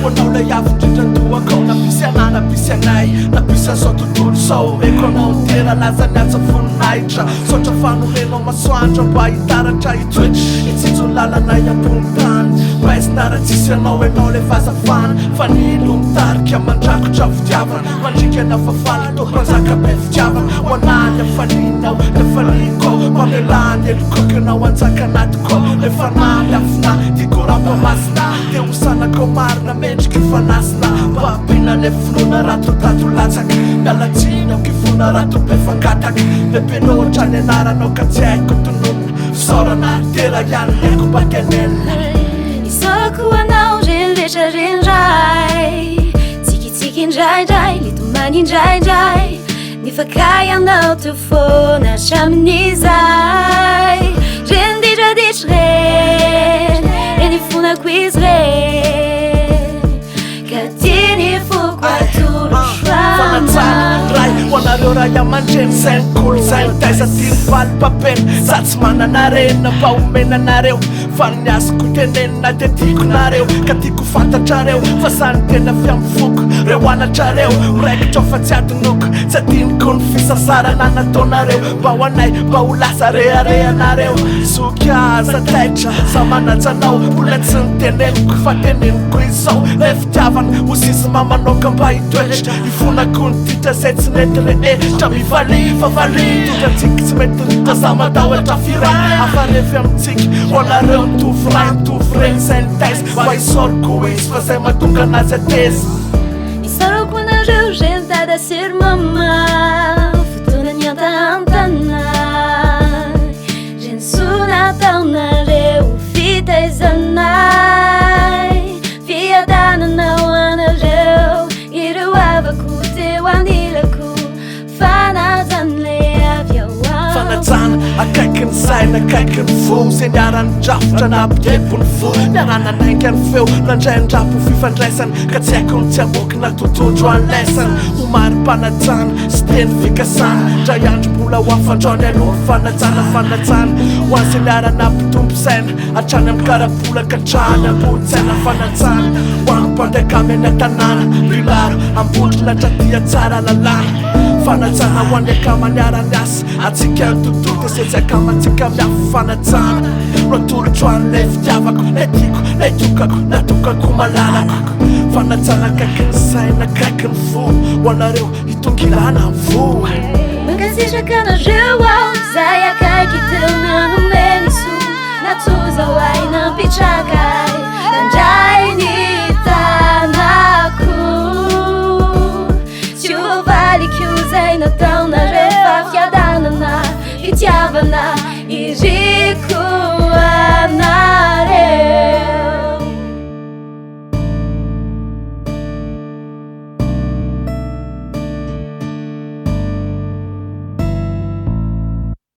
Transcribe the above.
hoanao lay avindrindradoako napisy anà napisy anay napisy an'izao tontolo zao eko anao tera laza niatsa voninahitra saotra fanomenao masoandro mba hitaratra hitoetry itsinjo ny lalanay ambony tany mbaizina raha tsisy anao enao le fazafana fa nilo mitarika mandrakotra fitiavana mandrikana fafana tompanjaka be fitiavana ho anany afaninao lefaniko mamelany elokoko anao anjaka anatiko lefanany afina tikorampamasina de hosanako marina mendriky fanasina mba ampina le finoana ratotato latsaka mialatsina kifona rato be fangataka lebenao ohatrany anaranao ka tsy haiko tonona fisaorana tera ihany haiko bakenelina isako anao rehetra rendray tsikitsiky indraindray litomany indraindray nifakay anao tofona hatramin'izay renditraditry ren renifonako izy ren ka tiany foko atoro ray hoanareo raha iaman-dreny zay nikolo zay nitaiza tiny valym-papena za tsy mananarena mba omenanareo fa niazoko tenenina de tiako nareo ka tiako fantatrareo fa zany tena fiamifoko reo anatrareo miraikitra fa tsy adinoko tsy adiniko ny fisasarana nataonareo mba ho anay mba ho lasa reharehanareo zoky aza taitra za manatsanao mbola tsy niteneniko fa teneniko izao le fitiavana ho sisy mamanoka mba hitoetra ifonako ny titra zay tsy mety rehetra mivaly fa valy tondratsika tsy mety rita za matahotra firay afarefy amintsika hoanareo mitovy ray mitovy reny zay nitaiza mba isoroko izy fa zay mahatonga anazy ateza isaroko anareo reny dada sery mama fotoana ny antahantana reny soa nataonareo fitaizanay fiadananao anareo ireo avako teo anilako fanajana le avy ao fanajana akaiky ny saina akaiky ny fo zay niarany drafotra nampidebo ny fo niarana nainga ny feo nandray andrapo fifandraisana ka tsy haiko ny tsy amoky natotondro anlesana ho mari-panajana sy teny fikasana ndray andro mbola ho afandraony aloha fanajana fanajana ho azy niarana mpitombo saina hatrany amin'ny karabolaka trany ambotsaina fanajana ho any mpandraika ameny an-tanàna milaro ambotry latradia tsara lalàna fanajana ho any akamaniarany asa atsika tontolo de setsy akamatsika miafy fanajana notolotro an'le fitiavako le tiako le tokako natokako malalako fanajana akaiky ny saina akaiky ny fo ho anareo hitongilana ny vo mankasitraka anareo ao zay akaiky teo nanomeny so natoza ho ay nampitraka